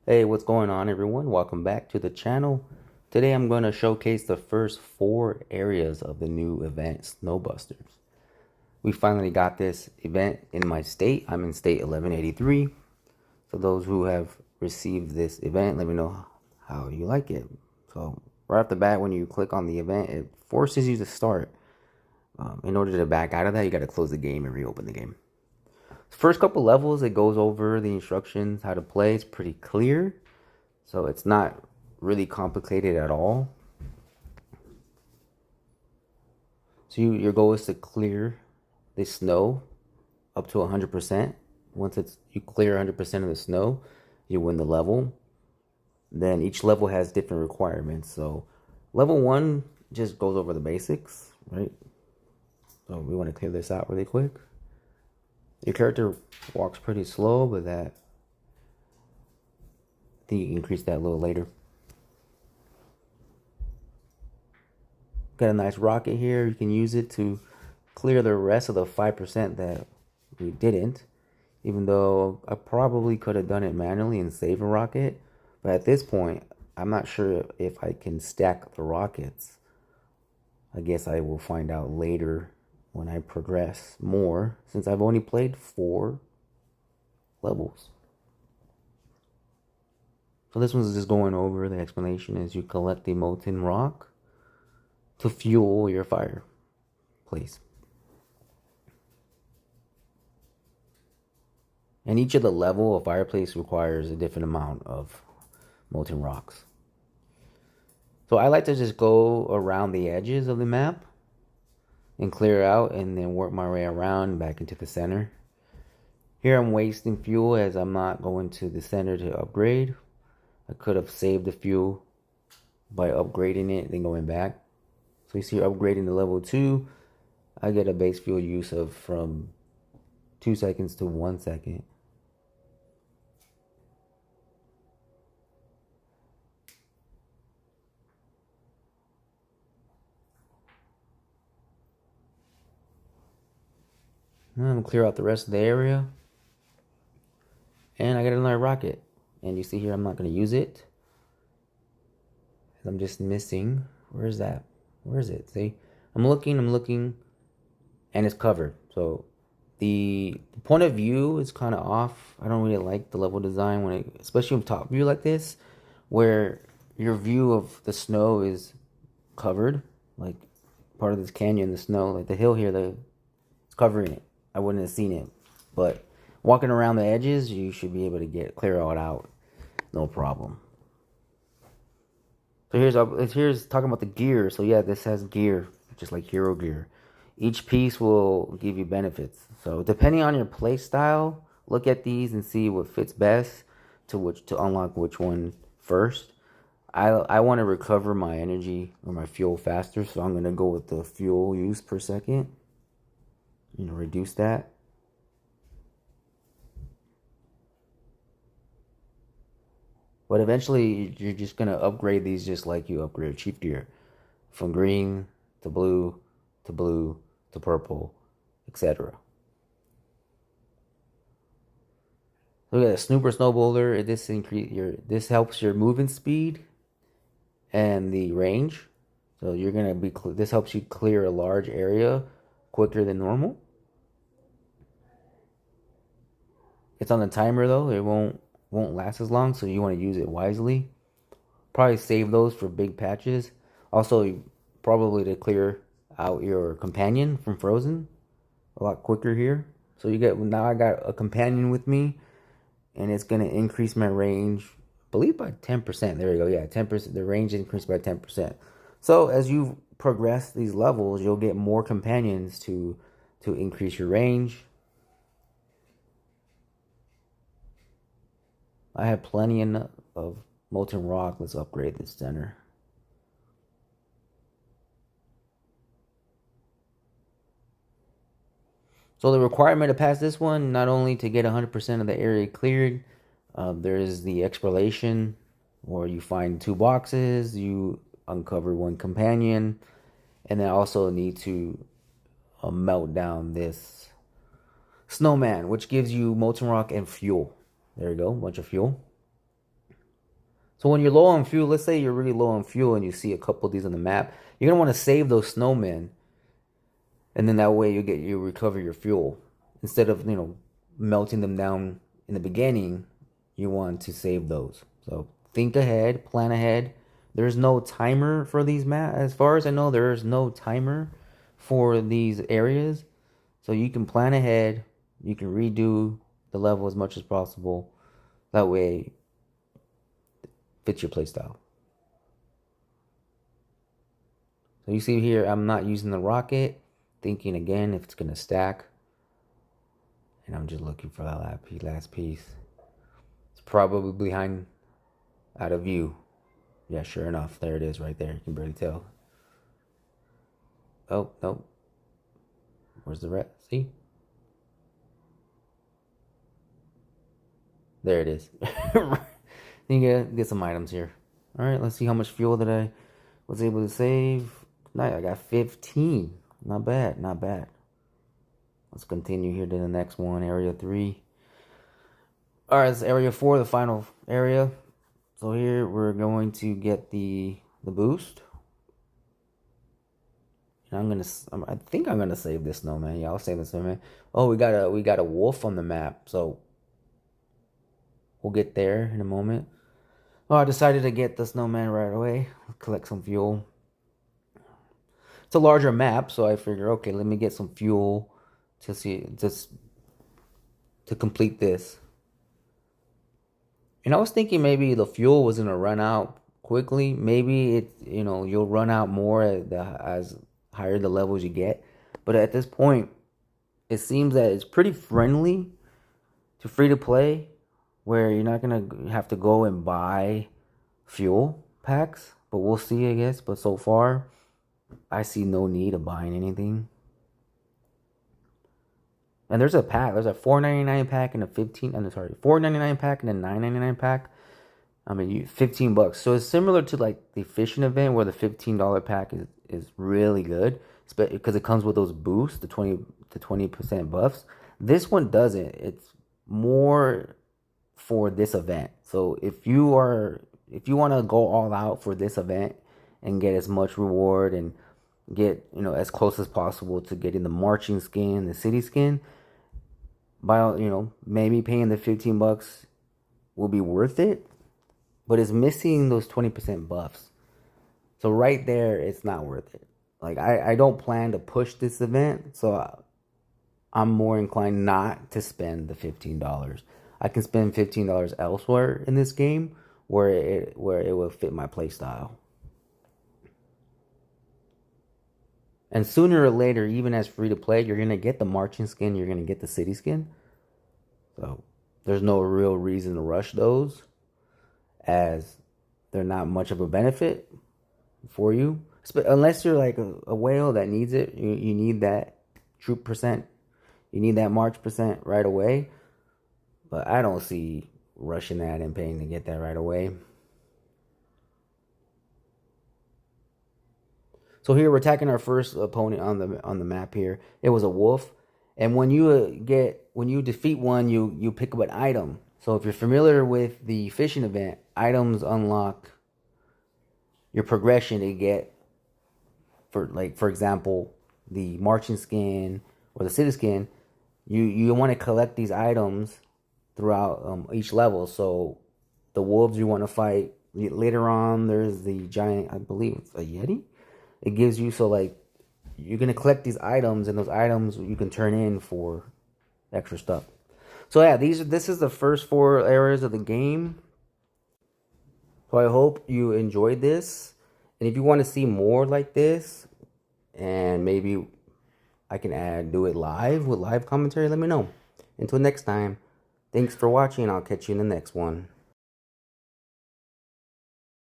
Hey, what's going on, everyone? Welcome back to the channel. Today I'm going to showcase the first 4 areas of the new event, Snowbusters. We finally got this event in my state. I'm in state 1183. So those who have received this event, let me know how you like it. So right off the bat, when you click on the event, it forces you to start. In order to back out of that, you got to close the game and reopen the game. First couple levels, it goes over the instructions, how to play. It's pretty clear. So it's not really complicated at all. So your goal is to clear the snow up to 100%. Once you clear 100% of the snow, you win the level. Then each level has different requirements. So level 1 just goes over the basics, right? So we want to clear this out really quick. Your character walks pretty slow, but I think you can increase that a little later. Got a nice rocket here. You can use it to clear the rest of the 5% that we didn't. Even though I probably could have done it manually and save a rocket. But at this point, I'm not sure if I can stack the rockets. I guess I will find out later when I progress more, since I've only played 4 levels. So this one's just going over the explanation as you collect the molten rock to fuel your fireplace. And each of the level of fireplace requires a different amount of molten rocks. So I like to just go around the edges of the map and clear out and then work my way around back into the center. Here I'm wasting fuel as I'm not going to the center to upgrade. I could have saved the fuel by upgrading it then going back. So you see upgrading to level 2, I get a base fuel use of from 2 seconds to 1 second. I'm gonna clear out the rest of the area. And I got another rocket. And you see here I'm not gonna use it. I'm just missing. Where is that? Where is it? See? I'm looking, and it's covered. So the point of view is kind of off. I don't really like the level design especially on top view like this, where your view of the snow is covered, like part of this canyon, the snow, like the hill here, it's covering it. I wouldn't have seen it, but walking around the edges, you should be able to clear all out, no problem. So here's talking about the gear. So yeah, this has gear, just like hero gear. Each piece will give you benefits. So depending on your play style, look at these and see what fits best to unlock which one first. I want to recover my energy or my fuel faster, so I'm gonna go with the fuel use per second. Reduce that. But eventually, you're just gonna upgrade these just like you upgrade chief gear, from green to blue to blue to purple, etc. Look at a Snooper Snowboulder. This helps your movement speed and the range. So this helps you clear a large area quicker than normal. It's on the timer though. It won't last as long, so you want to use it wisely. Probably save those for big patches. Also, probably to clear out your companion from Frozen a lot quicker here. So now I got a companion with me, and it's gonna increase my range, I believe by 10%. There you go. Yeah, 10%. The range increased by 10%. So as you progress these levels, you'll get more companions to increase your range. I have plenty of molten rock. Let's upgrade this center. So the requirement to pass this one, not only to get 100% of the area cleared, there is the exploration, where you find 2 boxes, you uncover 1 companion, and then also need to melt down this snowman, which gives you molten rock and fuel. There you go, a bunch of fuel. So when you're low on fuel, let's say you're really low on fuel and you see a couple of these on the map, you're gonna want to save those snowmen, and then that way you recover your fuel instead of melting them down in the beginning. You want to save those. So think ahead, plan ahead. There's no timer for these maps. As far as I know, there is no timer for these areas. So you can plan ahead. You can redo the level as much as possible. That way, it fits your playstyle. So you see here, I'm not using the rocket. Thinking again if it's going to stack. And I'm just looking for that last piece. It's probably behind, out of view. Yeah, sure enough. There it is right there. You can barely tell. Oh, no. Where's the red? See? There it is. You get some items here. All right, let's see how much fuel that I was able to save. Nice, I got 15. Not bad, not bad. Let's continue here to the next one, area 3. All right, it's area 4, the final area. So here we're going to get the boost. And I think I'm gonna save this snowman. Yeah, I'll save this snowman. Oh, we got a wolf on the map, so we'll get there in a moment. Oh, I decided to get the snowman right away. Collect some fuel. It's a larger map, so I figure, okay, let me get some fuel to complete this. And I was thinking maybe the fuel was gonna run out quickly. Maybe you'll run out more as higher the levels you get. But at this point, it seems that it's pretty friendly to free to play, where you're not gonna have to go and buy fuel packs. But we'll see, I guess. But so far, I see no need of buying anything. And there's a pack. There's a $4.99 pack and a $4.99 pack and a $9.99 pack. I mean, $15. So it's similar to like the fishing event where the $15 pack is really good, because it comes with those boosts, the 20% buffs. This one doesn't. It's more for this event. So if you want to go all out for this event and get as much reward and get as close as possible to getting the marching skin, the city skin, by maybe paying the $15 will be worth it, but it's missing those 20% buffs. So right there, it's not worth it. Like I don't plan to push this event, so I'm more inclined not to spend the $15. I can spend $15 elsewhere in this game where it will fit my playstyle. And sooner or later, even as free to play, you're gonna get the marching skin, you're gonna get the city skin. So there's no real reason to rush those, as they're not much of a benefit for you. Unless you're like a whale that needs it, you need that troop percent, you need that march percent right away. But I don't see rushing that and paying to get that right away. So here we're attacking our first opponent on the map here. It was a wolf, and when you defeat one, you pick up an item. So if you're familiar with the fishing event, items unlock your progression to get, for example, the marching skin or the city skin. You want to collect these items throughout each level. So the wolves you want to fight later on. There's the giant, I believe it's a yeti. It gives you, so like, you're going to collect these items, and those items you can turn in for extra stuff. So yeah, this is the first 4 areas of the game. So I hope you enjoyed this. And if you want to see more like this, and maybe I can do it live with live commentary, let me know. Until next time, thanks for watching. I'll catch you in the next one.